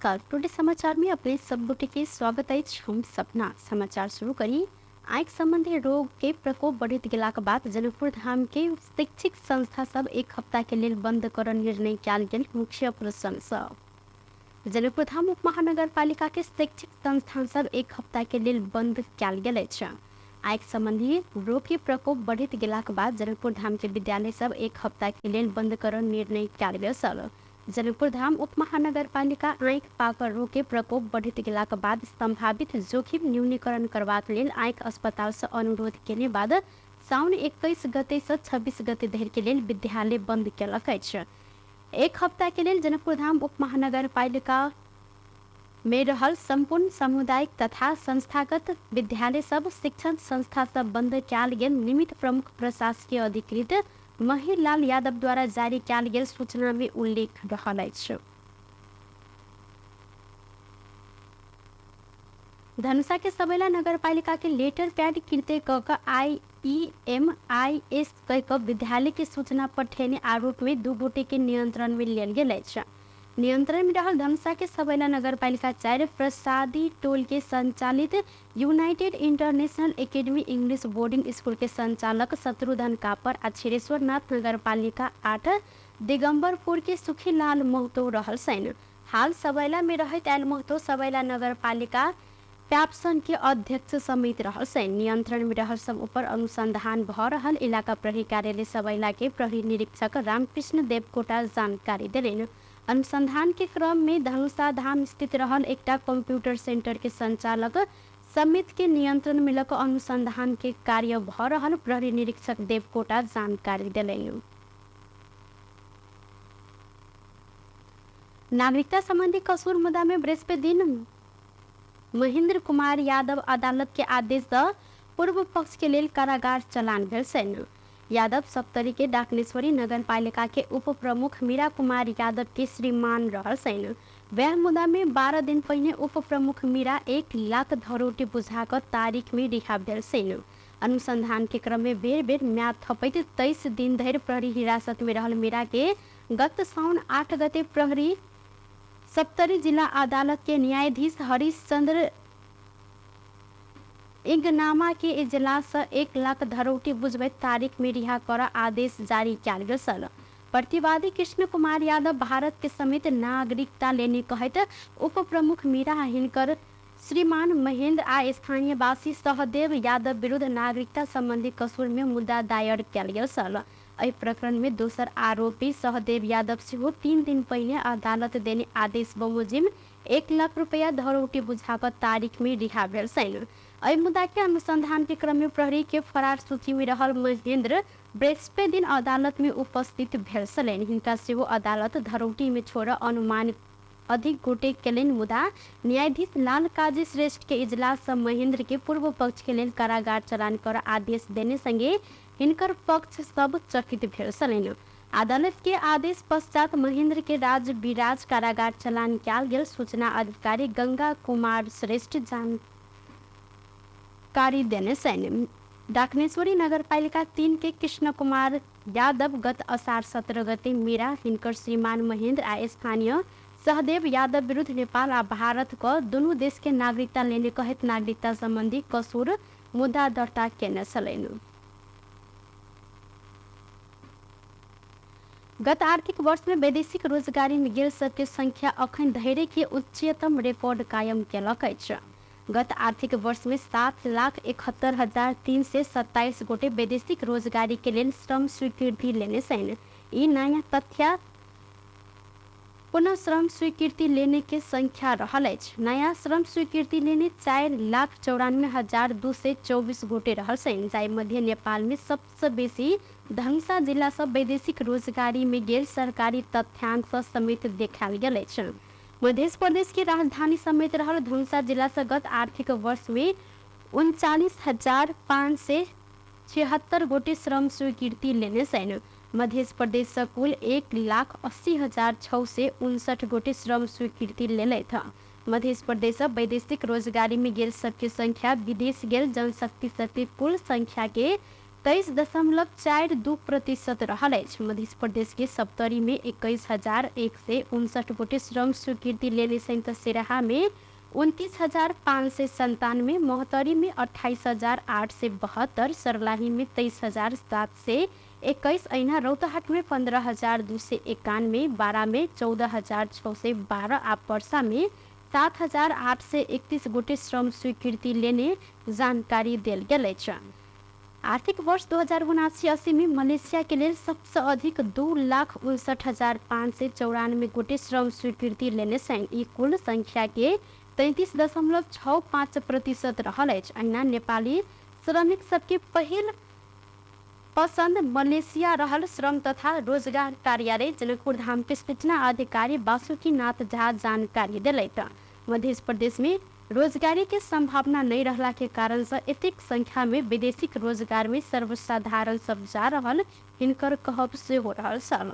नमस्कार। टुडे समाचार में अपने सब गोटे के स्वागत है। हम सपना समाचार शुरू करी। आंख संबंधी रोग के प्रकोप बढ़ित गेलाक बाद जनकपुर धाम के शैक्षिक संस्था सब एक हफ्ता के लिए बंद कर निर्णय कयल गेल। मुख्य प्रश्न सब जनकपुर धाम उप महानगर पालिका के शैक्षिक संस्थान सब एक हफ्ता के लिए बंद कयल गेल अछि। आंख संबंधी रोग के प्रकोप बढ़ित गेलाक बाद जनकपुर धाम के विद्यालय सब एक हफ्ता के लिए बंद कर निर्णय कयल गेल छल। जनकपुर धाम उप महानगर पालिका आंख पाकर रोग के प्रकोप बढ़ित गेलाक बाद संभावित जोखिम न्यूनीकरण करबाक लेल आंख अस्पताल से अनुरोध केने बाद साउन 21 गते से 26 गते धरि के लेल विद्यालय बंद केलक अछि। एक हफ्ता के लेल जनकपुर धाम उप महानगर पालिका में रहल संपूर्ण सामुदायिक तथा संस्थागत विद्यालय सब शिक्षण संस्था सब बंद कयल गेल। निमित्त प्रमुख प्रशासकीय अधिकृत महिर लाल यादव द्वारा जारी कयल गेल सूचना में उल्लेख रहल अछि। धनुषा के सबैला नगर पालिका के लेटर पैड किनते क IEMIS कह विद्यालय के सूचना पठेने आरोप में 2 गोटे के नियंत्रण में लियल गेल अछि। नियंत्रण में रहल धनुषा के सबैला नगर पालिका 4 प्रसादी टोल के संचालित United international academy English boarding school के संचालक शत्रुधन कापर आ छिरेश्वर नाथ नगर पालिका 8 दिगंबरपुर के सुखीलाल महतो रहल सैन। हाल सबैला में रहत आयल महतो सबैला नगर पालिका पैप्सन के अध्यक्ष समिति रहल सैन। नियंत्रण में रहल सब ऊपर अनुसंधान भ रहल इलाका प्रहरी कार्यालय सबैला के प्रहरी निरीक्षक रामकृष्ण देवकोटा जानकारी देलेन। अनुसंधान के क्रम में धनुषा धाम स्थित रहल एकटा कंप्यूटर सेंटर के संचालक समिति के नियंत्रण में लक अनुसंधान के कार्य भ रहल प्रहरी निरीक्षक देवकोटा जानकारी देलेन। नागरिकता संबंधी कसूर मुद्दा में बृहस्पति दिन महेंद्र कुमार यादव अदालत के आदेश द पूर्व पक्ष के लेल कारागार चलान भेल सैन। यादव सप्तरी के डाकनेश्वरी नगर पालिका के उप प्रमुख मीरा कुमार यादव के श्रीमान रहल सैन। वह मुद्दा में 12 दिन पहले उप प्रमुख मीरा 1 लाख धरोटी बुझाकर तारीख में रिहा भेल सैन। अनुसंधान के क्रम में बेर बेर म्याद थपैत 23 दिन धरि प्रहरी हिरासत में रहल मीरा के गत साउन 8 गते प्रहरी सप्तरी जिला अदालत के न्यायाधीश हरीश चंद्र इंगनामा के इजलास से 1 लाख धरोटी बुझबैत तारीख में रिहा कर आदेश जारी कयल गेल छल। प्रतिवादी कृष्ण कुमार यादव भारत के समेत नागरिकता लेने कहत उप प्रमुख मीरा हिनकर श्रीमान महेंद्र आ स्थानीय वासी सहदेव यादव विरुद्ध नागरिकता संबंधी कसूर में मुद्दा दायर कयल गेल छल। एहि प्रकरण में दोसर आरोपी सहदेव यादव सेहो 3 दिन पहले अदालत देने आदेश बमोजिम 1 लाख रुपया धरोटी बुझाकर तारीख में रिहा भेल सैन। एहि मुद्दा के अनुसंधान के क्रम में प्रहरी के फरार सूची में रहल महेंद्र बृहस्पति दिन अदालत में उपस्थित भेल छलैन। हिनका सेहो अदालत धरोटी में छोड़ अनुमानित अधिक गोटे केलैन। मुदा न्यायाधीश लाल काजी श्रेष्ठ के इजलास से महेंद्र के पूर्व पक्ष के लेल कारागार चलान कर आदेश देने संगे हिनकर पक्ष सब चकित भेल छलैन। अदालत के आदेश पश्चात महेंद्र के राज बिराज कारागार चलान कयल गेल। सूचना अधिकारी गंगा कुमार श्रेष्ठ जानकारी देने सैन। डाकनेश्वरी नगर पालिका 3 के कृष्ण कुमार यादव गत असार 17 गते मीरा हिनकर श्रीमान महेंद्र आ स्थानीय सहदेव यादव विरुद्ध नेपाल आ भारत को दोनों देश के नागरिकता लेने कहत नागरिकता संबंधी कसूर मुद्दा दर्ता केने छलैन। गत आर्थिक वर्ष में वैदेशिक रोजगारी में गेल सबके संख्या अखन धरि के उच्चतम रिकॉर्ड कायम केलक अछि। गत आर्थिक वर्ष में 7,71,327 गोटे वैदेशिक रोजगारी के लेल श्रम स्वीकृति लेने सैन। ई नया तथ्य पुनः श्रम स्वीकृति लेने के संख्या रहल अछि। नया श्रम स्वीकृति लेने 4,94,224 गोटे रहल सैन। जाहि मध्य नेपाल में सबसे बेसी धनुषा जिला से वैदेशिक रोजगारी में गेल सरकारी तथ्यांक समेत देखायल गेल अछि। मध्य प्रदेश की राजधानी समेत रहल धनुषा जिला से गत आर्थिक वर्ष में 39,576 गोटे श्रम स्वीकृति लेने सैन। मध्य प्रदेश से कुल 1,80,659 गोटे श्रम स्वीकृति लेले था। मध्य प्रदेश से वैदेशिक रोजगारी में गेल सबके संख्या विदेश गेल जनशक्ति सहित कुल संख्या के 23.42% रहल अछि। मध्य प्रदेश के सप्तरी में 21,159 गोटे श्रम स्वीकृति लेने छन् तऽ सिराहा में 29,597, मोहतरी में 28,872, सरलाही में 23,721, अहिना रौतहट में 15,291, बारा में 14,612 आ पर्सा में 7,831 गोटे श्रम स्वीकृति लेने जानकारी देल गेल अछि। आर्थिक वर्ष 2079-80 में मलेशिया के लिए सबसे अधिक 2,59,594 गोटे श्रम स्वीकृति लेने छन्। ई कुल संख्या के 33.65% रहल अछि। अहिना नेपाली श्रमिक सबके पहिल पसंद मलेशिया रहल। श्रम तथा रोजगार कार्यालय जनकपुर धाम के सूचना अधिकारी बासुकीनाथ झा जानकारी दिलैथ। मध्य प्रदेश में रोजगारी के संभावना नहीं रहला के कारण से एतेक संख्या में विदेशी रोजगार में सर्वसाधारण सब जा रहल हिनकर कहब से हो रहल छल।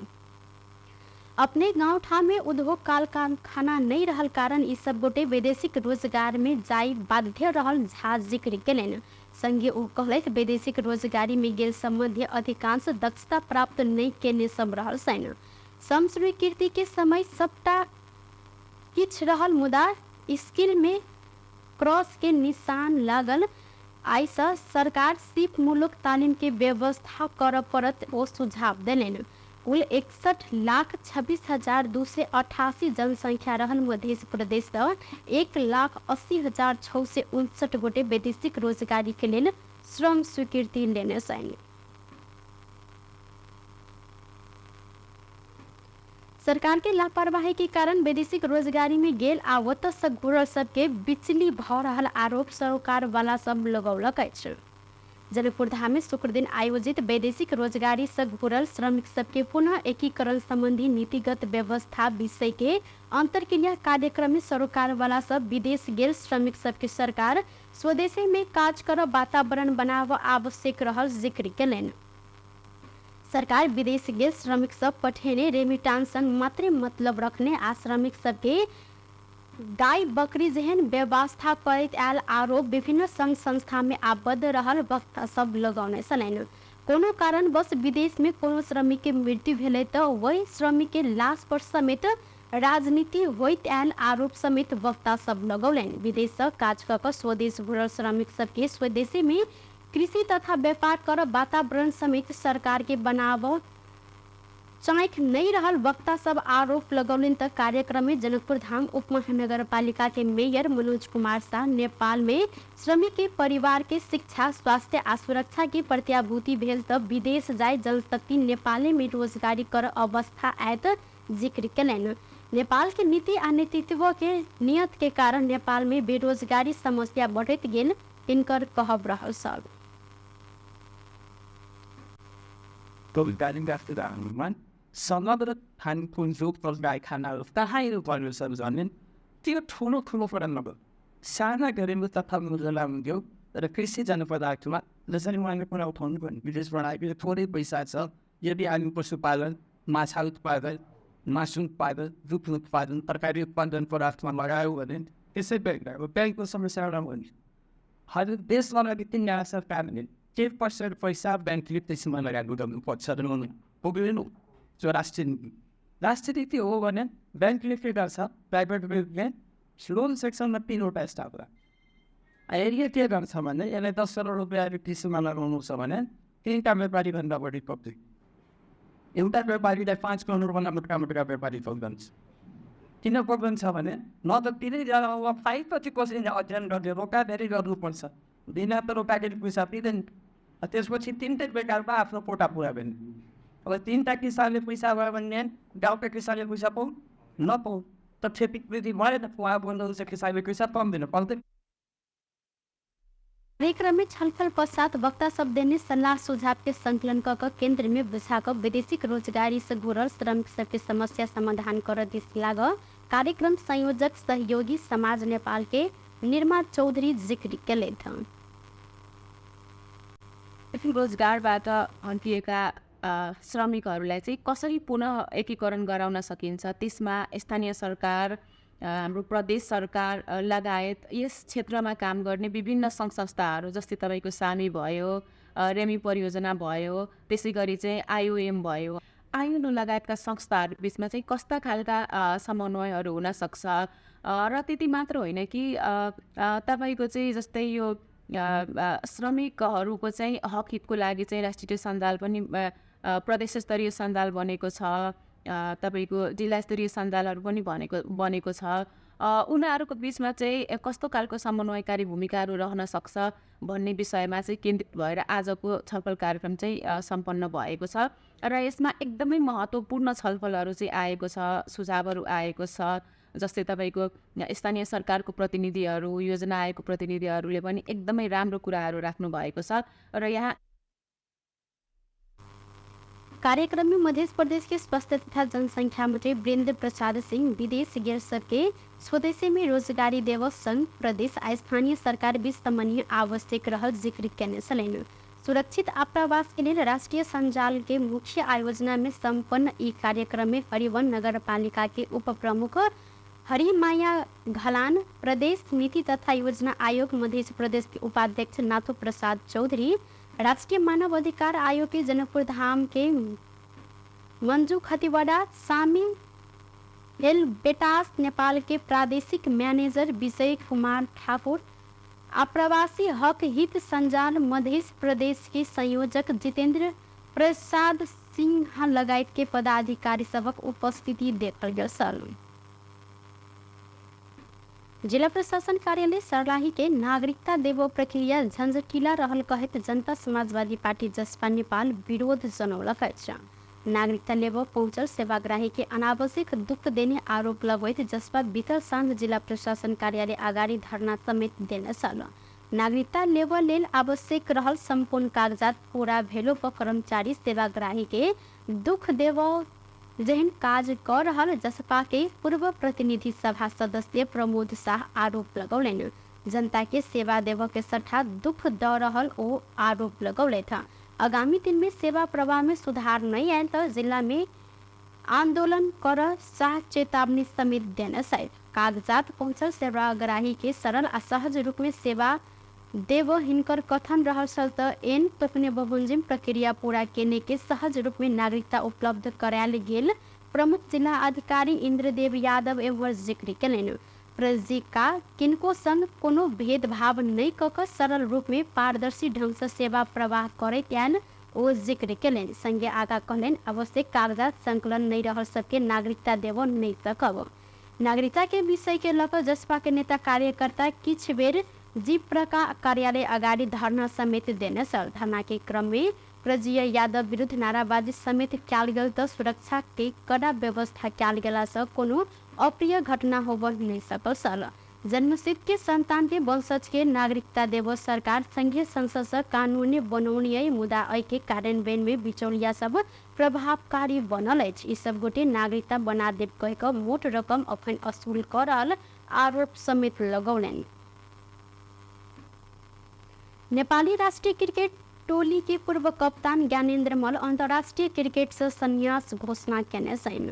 अपने गांव ठाम में उद्योग कारखाना नहीं रहल कारण ई सब गोटे विदेशी रोजगार में जाई बाध्य रहल झा जिक्र केलनि। संगे ओ कहलैथ विदेशी रोजगारी में गेल संबंधी अधिकांश दक्षता प्राप्त नहीं केने सब रहल छन्। श्रम स्वीकृति के समय सबटा किछ रहल मुदा स्किल में क्रॉस के निशान लागल। आइसा सरकार सिर्फ मूलक तालीम के व्यवस्था कर पड़त ओ सुझाव देलनि। कुल 61,26,288 जनसंख्या रहल मध्य प्रदेश 1,80,659 गोटे वैदेशिक रोजगारी के लिए श्रम स्वीकृति लेने छन्। सरकार के लापरवाही के कारण विदेशी रोजगारी में गेल आवत घुरल सबके बिचली भ रहल आरोप सरकार वाला सब लगौलक अछि। जनकपुर धाम में शुक्र दिन आयोजित वैदेशिक रोजगारी से घुरल श्रमिक सबके पुनः एकीकरण संबंधी नीतिगत व्यवस्था विषय के अंतरक्रिया कार्यक्रम में सरकार वाला सब विदेश गेल श्रमिक सबके सरकार स्वदेशी में काज कर वातावरण बनाव आवश्यक रहल जिक्र केलनि। सरकार विदेश गेल श्रमिक सब पठेने रेमिटांस मात्र मतलब रखने आ श्रमिक सबके गाय बकरी जेहन व्यवस्था करैत आयल आरोप विभिन्न संघ संस्था में आबद्ध रहल वक्ता सब लगौने छलनि। कोनो कारणवश विदेश में कोनो श्रमिक के मृत्यु भेलै तऽ वही श्रमिक के लाश पर समेत राजनीति होइत आयल आरोप समेत वक्ता सब लगौलनि। विदेश से काज कऽ कऽ स्वदेश घुरल श्रमिक सबके स्वदेशी में कृषि तथा व्यापार कर वातावरण समेत सरकार के बनाव चाँक नहीं रहल वक्ता सब आरोप लगौलन। तक कार्यक्रम में जनकपुर धाम उप महानगर पालिका के मेयर मनोज कुमार शाह नेपाल में श्रमिक के परिवार के शिक्षा स्वास्थ्य आ सुरक्षा की प्रत्याभूति भेल तब विदेश जाय जनशक्ति नेपाले में रोजगारी कर अवस्था आयत जिक्र केलनि। नेपाल के नीति आ नेतृत्व के नियत के कारण नेपाल में बेरोजगारी समस्या बढ़त गेल इनकर कहब रहल सब। समग्र खानपुन रोजगारी खानाहरू कहाँहरू पर्यो सर भने त्यो ठुलो ठुलो प्रबन्ध साना गरेको तथा मुजला हुन्थ्यो र कृषि जनपदार्थमा जसरी उहाँले कुरा उठाउनु पर्ने विदेशबाट आएको थोरै पैसा छ। यदि हामी पशुपालन माछा उत्पादन मासु उत्पादन दुध उत्पादन तरकारी उत्पादन पदार्थमा लगायो भने त्यसै ब्याङ्कको समस्या एउटा हुन्छ। हजुर देशमा लागि 3 सरकारले 10% पैसा ब्याङ्कले त्यसमा लगाएको पर्छ र पुग्दैन। जो राष्ट्रिय नीति हो भने ब्याङ्कले के गर्छ प्राइभेट ब्याङ्कले लोन सेक्सनमा 3वटा स्टाफ एरिया के गर्छ भने यसलाई 10 करोड रुपियाँ कृषिमा लगाउनु छ भने 3टा व्यापारीभन्दा बढी पब्लिक एउटा व्यापारीलाई 5 करोडभन्दा मोटा व्यापारी पक्दन्छ। किन पक्दन्छ भने न त तिनै जग्गामा 5 कसैले अध्ययन गर्ने रोका धेरै गर्नुपर्छ बिना त रोकाले पैसा दिँदैन। त्यसपछि 3टा बेकारमा आफ्नो कोटा पुरा गर्ने। अब 3टा किसानले पैसा भयो भने गाउँका किसानले पैसा पाउँ नपाउँ त खेती वृद्धि भएन। उहाँ भन्नुहुन्छ किसानले पैसा पाउँदैन पाउँदैन। कार्यक्रम में छलफल पश्चात वक्ता सब देने सलाह सुझाव के संकलन कर केंद्र में बैठा विदेशी रोजगारी से घुरल श्रमिक सबके समस्या समाधान कर दिस लाग कार्यक्रम संयोजक सहयोगी समाज नेपाल के निर्मा चौधरी जिक्र केले थे। रोजगारबाट हन्किएका श्रमिकहरूलाई चाहिँ कसरी पुनः एकीकरण गराउन सकिन्छ त्यसमा स्थानीय सरकार हाम्रो प्रदेश सरकार लगायत यस क्षेत्रमा काम गर्ने विभिन्न सङ्घ संस्थाहरू जस्तै तपाईँको सामी भयो रेमी परियोजना भयो, त्यसै गरी चाहिँ IOM भयो। IUNO लगायतका संस्थाहरू बिचमा चाहिँ कस्ता खालका समन्वयहरू हुन सक्छ र त्यति मात्र होइन कि तपाईँको चाहिँ जस्तै यो श्रमिकहरूको चाहिँ हक हितको लागि चाहिँ राष्ट्रिय सञ्जाल पनि प्रदेश स्तरीय सञ्जाल बनेको छ, तपाईँको जिल्ला स्तरीय सञ्जालहरू पनि बनेको छ। उनीहरूको बिचमा चाहिँ कस्तो खालको समन्वयकारी भूमिकाहरू रहन सक्छ भन्ने विषयमा चाहिँ केन्द्रित भएर आजको छलफल कार्यक्रम चाहिँ सम्पन्न भएको छ र यसमा एकदमै महत्त्वपूर्ण छलफलहरू चाहिँ आएको छ, सुझावहरू आएको छ। जस्तै तपाईँको स्थानीय सरकारको प्रतिनिधिहरू, योजना आयोगको प्रतिनिधिहरूले पनि एकदमै राम्रो कुराहरू राख्नु भएको छ र यहाँ कार्यक्रम में मध्य प्रदेश के स्वास्थ्य तथा जनसंख्या मंत्री वीरेंद्र प्रसाद सिंह विदेश गैर सबके स्वदेशी में रोजगारी देव संघ प्रदेश आ स्थानीय सरकार बीच समन्वय आवश्यक रहल जिक्र करने चलेन। सुरक्षित आप्रवास के लिए राष्ट्रीय संजाल के मुख्य आयोजना में संपन्न ई कार्यक्रम में हरिवन नगर पालिका के उप प्रमुख हरिमाया घलान, प्रदेश नीति तथा योजना आयोग मध्य प्रदेश के उपाध्यक्ष नाथू प्रसाद चौधरी, राष्ट्रीय मानव अधिकार आयोग के जनकपुर धाम के मंजू खतिवड़ा, सामी एल बेटास नेपाल के प्रादेशिक मैनेजर विजय कुमार ठाकुर, आप्रवासी हक हित संजाल मध्य प्रदेश के संयोजक जितेंद्र प्रसाद सिंह लगायत के पदाधिकारी सबक उपस्थिति देखल गल। जिला प्रशासन कार्यालय सर्लाही के नागरिकता देव प्रक्रिया झंझटिला रहल कहत जनता समाजवादी पार्टी जसपा नेपाल विरोध जनौलक छ। नागरिकता लेव पहुंचल सेवाग्राही के अनावश्यक दुख देने आरोप लगैत जसपा बीतल साँझ जिला प्रशासन कार्यालय अगाडि धरना समेत देने सल। नागरिकता लेव लेल आवश्यक रहल संपूर्ण कागजात पूरा भेलो पर कर्मचारी सेवाग्राही के दुख देव जहन काज कर रहल जसपा के पूर्व प्रतिनिधि सभा सदस्य प्रमोद शाह आरोप लगौलन। जनता के सेवा देव के सट्टा दुख द रहल ओ आरोप लगौले था। आगामी दिन में सेवा प्रवाह में सुधार नहीं आए तो जिला में आंदोलन कर शाह चेतावनी समेत देने से कागजात पहुंचल सेवाग्राही के सरल आ सहज रूप में सेवा देव हिनकर कथन रहल त एन पपने बबुंजिम प्रक्रिया पूरा केने के सहज रूप में नागरिकता उपलब्ध करायल गेल प्रमुख जिला अधिकारी इंद्रदेव यादव एवं जिक्र कलन। प्रजी का किनको संग कोनो भेदभाव नहीं कक सरल रूप में पारदर्शी ढंग से सेवा प्रवाह करे त्यान ओ जिक्र कलन। संगे आगा कहलन आवश्यक कागजात संकलन नहीं रहल सबके नागरिकता देव नहीं सकब। नागरिकता के विषय के लक जसपा के नेता कार्यकर्ता किछ बेर जीप्र का कार्यालय अगाडि धरना समेत देने सल। धरना के क्रम में प्रजीय यादव विरुद्ध नाराबाजी समेत क्याल गेल त सुरक्षा के कड़ा व्यवस्था क्याल गेला से कोनो अप्रिय घटना होबल नहीं सकल सल। जन्मसिद्ध के संतान के वंशज के नागरिकता देव सरकार संघीय संसद से कानूनी बनौनी मुदा ऐ के कार्यान्वयन में बिचौलिया सब प्रभावकारी बनल अछि। ई सब गोटे नागरिकता बना देव कह मोट रकम अपन असूल करल आरोप समेत लगौलन। नेपाली राष्ट्रीय क्रिकेट टोली के पूर्व कप्तान ज्ञानेन्द्र मल्ल अंतर्राष्ट्रीय क्रिकेट से संन्यास घोषणा करने सैन।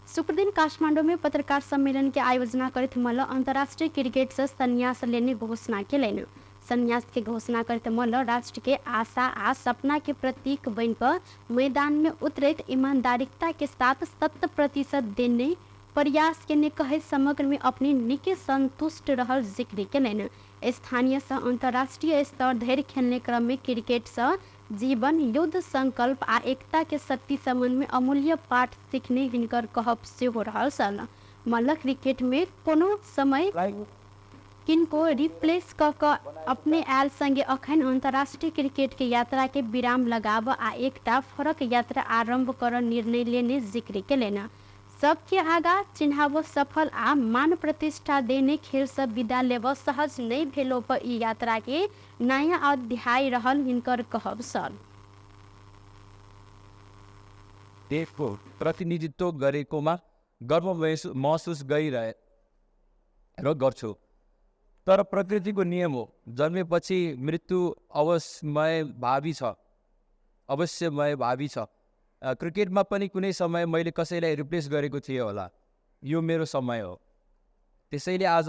शुक्र दिन काठमांडू में पत्रकार सम्मेलन के आयोजना करते मल्ल अंतर्राष्ट्रीय क्रिकेट से संन्यास लेने घोषणा केलन। संन्यास के घोषणा करते मल्ल राष्ट्र के आशा आ सपना के प्रतीक बन कर मैदान में उतरत ईमानदारिता के साथ 100% देने प्रयास के ने कहे समग्र में अपनी निके संतुष्ट रहल जिक्र केलन। स्थानीय से अंतर्राष्ट्रीय स्तर धरि खेलने क्रम में क्रिकेट से जीवन युद्ध संकल्प आ एकता के शक्ति संबंध में अमूल्य पाठ सीखने हिनकर कहब से हो रहा सल। मल्ल क्रिकेट में कोनो समय किनको रिप्लेस क अपने आयल संगे अखन अंतर्राष्ट्रीय क्रिकेट के यात्रा के विराम लगाव आ एकटा फरक यात्रा आरंभ कर निर्णय लेने जिक्र केलन। सबके आगा चिन्हाव सफल आ मान प्रतिष्ठा देने खेल से विदा लेव सहज नहीं भेलो पर ई यात्रा के नया अध्याय रहल हिनकर कहब सल। देशको प्रतिनिधित्व गरेकोमा गर्व महसुस गरिरहे र गर्छु। तर प्रकृतिको नियम हो, जन्मेपछि मृत्यु अवश्यमय भावी छ। क्रिकेटमा पनि कुनै समय मैले कसैलाई रिप्लेस गरेको थिएँ होला, यो मेरो समय हो। त्यसैले आज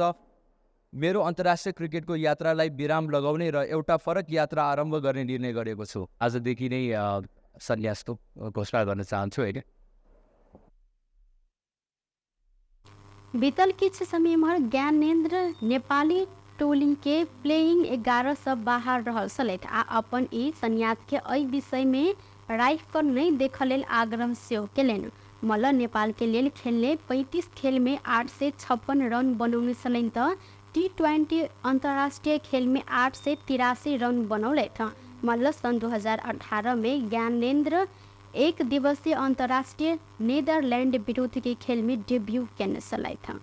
मेरो अन्तर्राष्ट्रिय क्रिकेटको यात्रालाई विराम लगाउने र एउटा फरक यात्रा आरम्भ गर्ने निर्णय गरेको छु। आजदेखि नै सन्यासको घोषणा गर्न चाहन्छु होइन। बीतल किछु समय में ज्ञानेन्द्र नेपाली टोली के प्लेइंग 11 सब बाहर रहल छलथि आ अपन ई संन्यास के एहि विषय में राखि कर नहीं देख लेल आग्रह सेहो केलनि। मल्ल नेपाल के लेल खेलने 35 खेल में 856 रन बनौने छलनि त T20 अंतर्राष्ट्रीय खेल में 883 रन बनौलथि। मल्ल सन 2018 में ज्ञानेन्द्र एक दिवसीय अंतर्राष्ट्रीय नीदरलैंड विरुद्ध के खेल में डेब्यू करने छलथि।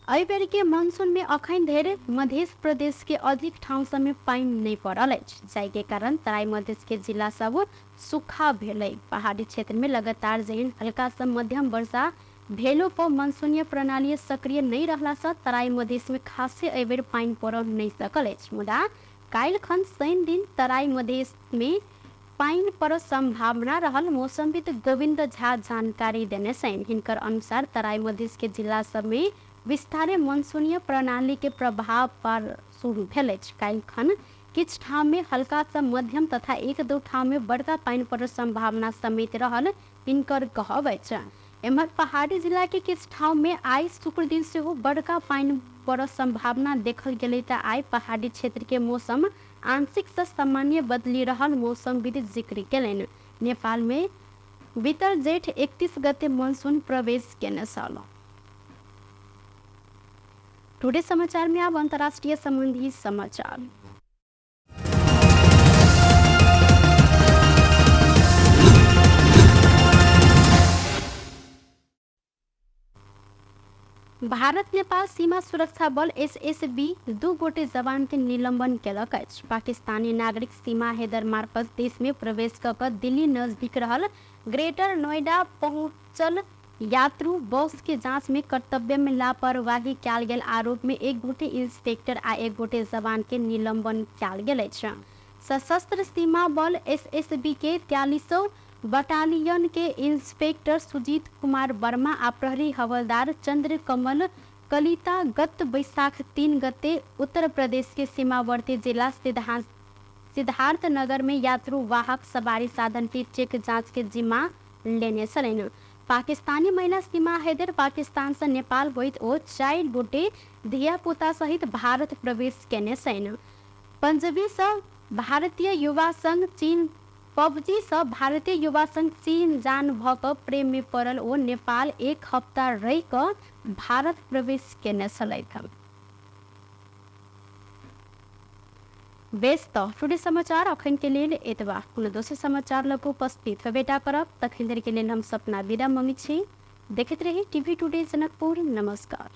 अबेर के मानसून में अखन धरि मध्य प्रदेश के अधिक ठाउँ सब में पानी नहीं पड़ल अछि, जाहि के कारण तराई मध्य के जिला सब सूखा भेलै। पहाड़ी क्षेत्र में लगातार जहन हल्का से मध्यम वर्षा भेलो पर मानसूनीय प्रणाली सक्रिय नहीं रहला से तराई मध्य में खासे अबेर पानी पड़ नहीं सकल अछि। मुदा काल्हि खन शनि दिन तराई मध्य में पानी पर संभावना रहल मौसमविद गोविंद झा जानकारी देने छनि। हिनकर अनुसार तराई मध्य के जिला सब में विस्तारे मानसूनीय प्रणाली के प्रभाव पर शुरू भेल अछि। काल्हि खन किछु ठाम में हल्का से मध्यम तथा एक दो ठाम में बड़का पानी पर संभावना समेत रहल हिनकर कहब अछि। एम्हर पहाड़ी जिला के किछु ठाम में आइ शुक्र दिन से बड़का पानी पर संभावना देखल गेलै त आइ पहाड़ी क्षेत्र के मौसम आंशिक से सामान्य बदली रहल मौसमविद जिक्र केलनि। नेपाल में बीतल जेठ 31 गते मानसून प्रवेश केने छल। टुडे समाचार में अब अंतर्राष्ट्रीय संबंधी समाचार। भारत नेपाल सीमा सुरक्षा बल एसएसबी 2 गोटे जवान के निलंबन केलक अछि। पाकिस्तानी नागरिक सीमा हैदर मार्फत देश में प्रवेश कऽ दिल्ली नजदीक रहल ग्रेटर नोएडा पहुंचल यात्रु बस के जांच में कर्तव्य में लापरवाही कयल गेल आरोप में एक गोटे इंस्पेक्टर आ एक गोटे जवान के निलंबन कयल गेल अछि। सशस्त्र सीमा बल एसएसबी के 43 बटालियन के इंस्पेक्टर सुजीत कुमार वर्मा आ प्रहरी हवलदार चंद्र कमल कलिता गत बैसाख 3 गते उत्तर प्रदेश के सीमावर्ती जिला सिद्धार्थ नगर में यात्रु वाहक सवारी साधन की चेक जांच के जिम्मा लेने छलनि। पाकिस्तानी महिला सीमा हैदर पाकिस्तान से नेपाल होइत ओ 4 गोटे धिया पुता सहित भारत प्रवेश केने छनि। पंजाबी से भारतीय युवा संघ चीन पबजी से भारतीय युवा संघ चीन जान भऽ प्रेम में पड़ल ओ नेपाल एक हफ्ता रहि कऽ भारत प्रवेश केने छलथि। बेस तऽ टुडे समाचार अखन के लेल एतबा। कोनो दोसर समाचार लग उपस्थित हेबेटा करब तखन धरि के लेल हम सपना विदा मंगै छी। देखैत रही टीवी टुडे जनकपुर। नमस्कार।